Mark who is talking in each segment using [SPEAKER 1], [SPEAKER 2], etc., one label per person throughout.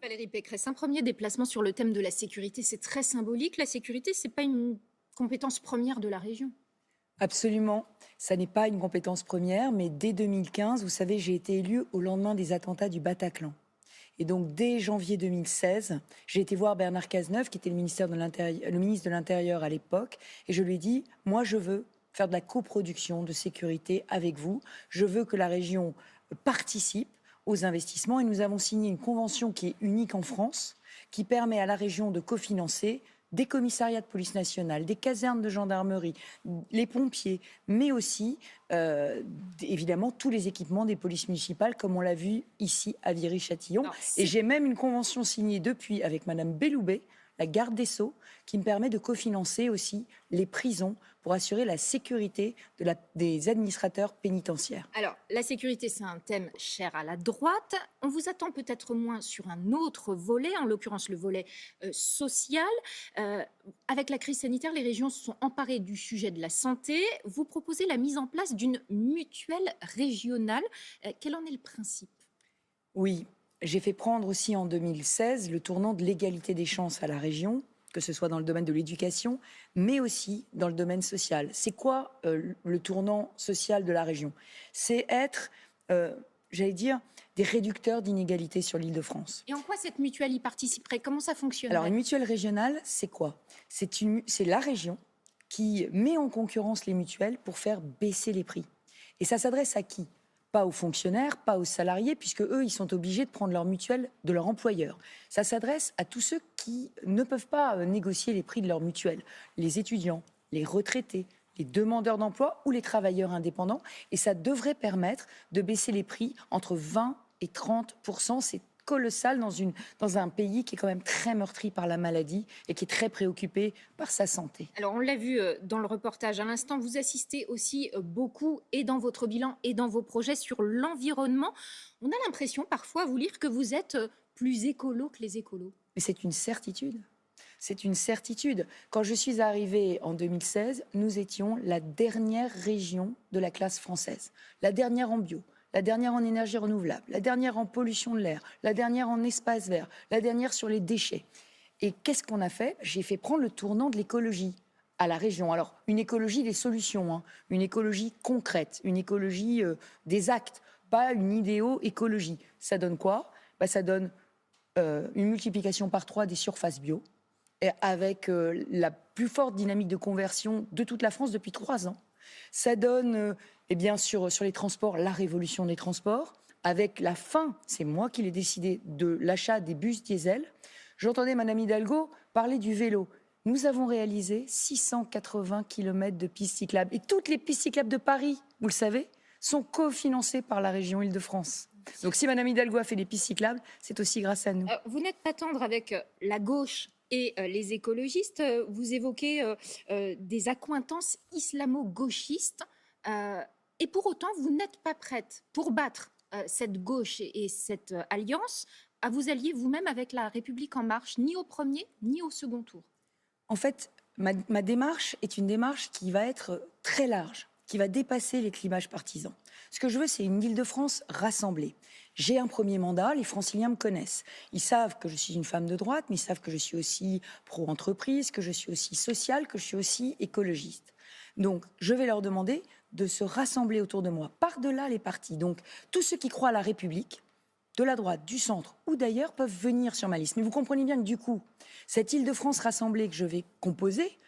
[SPEAKER 1] Valérie Pécresse, un premier déplacement sur le thème de la sécurité, c'est très symbolique. La sécurité, ce n'est pas une compétence première de la région.
[SPEAKER 2] Absolument, ça n'est pas une compétence première, mais dès 2015, vous savez, j'ai été élue au lendemain des attentats du Bataclan. Et donc, dès janvier 2016, j'ai été voir Bernard Cazeneuve, qui était le ministre de l'Intérieur à l'époque, et je lui ai dit, moi, je veux faire de la coproduction de sécurité avec vous. Je veux que la région participe aux investissements. Et nous avons signé une convention qui est unique en France, qui permet à la région de cofinancer des commissariats de police nationale, des casernes de gendarmerie, les pompiers, mais aussi, évidemment, tous les équipements des polices municipales, comme on l'a vu ici à Viry-Châtillon. Et j'ai même une convention signée depuis avec Madame Belloubet, la garde des Sceaux, qui me permet de cofinancer aussi les prisons pour assurer la sécurité des administrateurs pénitentiaires.
[SPEAKER 1] Alors, la sécurité, c'est un thème cher à la droite. On vous attend peut-être moins sur un autre volet, en l'occurrence le volet social. Avec la crise sanitaire, les régions se sont emparées du sujet de la santé. Vous proposez la mise en place d'une mutuelle régionale. Quel en est le principe?
[SPEAKER 2] Oui, j'ai fait prendre aussi en 2016 le tournant de l'égalité des chances à la région, que ce soit dans le domaine de l'éducation, mais aussi dans le domaine social. C'est quoi le tournant social de la région? C'est être, j'allais dire, des réducteurs d'inégalités sur l'Île-de-France.
[SPEAKER 1] Et en quoi cette mutuelle y participerait? Comment ça fonctionnerait?
[SPEAKER 2] Alors, une mutuelle régionale, c'est quoi? C'est la région qui met en concurrence les mutuelles pour faire baisser les prix. Et ça s'adresse à qui? Pas aux fonctionnaires, pas aux salariés, puisque eux, ils sont obligés de prendre leur mutuelle de leur employeur. Ça s'adresse à tous ceux qui ne peuvent pas négocier les prix de leur mutuelle. Les étudiants, les retraités, les demandeurs d'emploi ou les travailleurs indépendants. Et ça devrait permettre de baisser les prix entre 20 et 30%. C'est colossal dans un pays qui est quand même très meurtri par la maladie et qui est très préoccupé par sa santé.
[SPEAKER 1] Alors, on l'a vu dans le reportage à l'instant, vous assistez aussi beaucoup, et dans votre bilan et dans vos projets, sur l'environnement. On a l'impression parfois à vous lire que vous êtes plus écolo que les écolos.
[SPEAKER 2] Mais c'est une certitude. C'est une certitude. Quand je suis arrivée en 2016, nous étions la dernière région de la classe française, la dernière en bio, la dernière en énergie renouvelable, la dernière en pollution de l'air, la dernière en espace vert, la dernière sur les déchets. Et qu'est-ce qu'on a fait? J'ai fait prendre le tournant de l'écologie à la région. Alors, une écologie des solutions, hein, une écologie concrète, une écologie des actes, pas une idéo-écologie. Ça donne quoi? Ça donne une multiplication par 3 des surfaces bio, et avec la plus forte dynamique de conversion de toute la France depuis 3 ans. Ça donne, sur les transports, la révolution des transports, avec la fin, c'est moi qui l'ai décidé, de l'achat des bus diesel. J'entendais Madame Hidalgo parler du vélo. Nous avons réalisé 680 km de pistes cyclables. Et toutes les pistes cyclables de Paris, vous le savez, sont cofinancées par la région Île-de-France. Donc si Madame Hidalgo a fait des pistes cyclables, c'est aussi grâce à nous.
[SPEAKER 1] Vous n'êtes pas tendre avec la gauche et les écologistes. Vous évoquez des accointances islamo-gauchistes. Et pour autant, vous n'êtes pas prête, pour battre cette gauche et cette alliance, à vous allier vous-même avec la République En Marche, ni au premier ni au second tour.
[SPEAKER 2] En fait, ma démarche est une démarche qui va être très large, qui va dépasser les clivages partisans. Ce que je veux, c'est une Île-de-France rassemblée. J'ai un premier mandat, les Franciliens me connaissent. Ils savent que je suis une femme de droite, mais ils savent que je suis aussi pro-entreprise, que je suis aussi sociale, que je suis aussi écologiste. Donc, je vais leur demander de se rassembler autour de moi, par-delà les partis. Donc, tous ceux qui croient à la République, de la droite, du centre ou d'ailleurs, peuvent venir sur ma liste. Mais vous comprenez bien que du coup, cette Île-de-France rassemblée que je vais composer,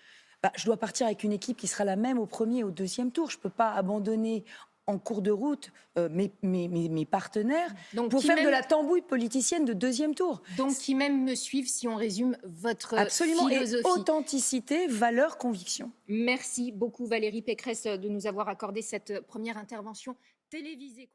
[SPEAKER 2] je dois partir avec une équipe qui sera la même au premier et au deuxième tour. Je ne peux pas abandonner en cours de route mes partenaires pour faire de la tambouille politicienne de deuxième tour.
[SPEAKER 1] Donc qui même me suivent si on résume votre
[SPEAKER 2] Absolument,
[SPEAKER 1] philosophie.
[SPEAKER 2] Et authenticité, valeur, conviction.
[SPEAKER 1] Merci beaucoup Valérie Pécresse de nous avoir accordé cette première intervention télévisée.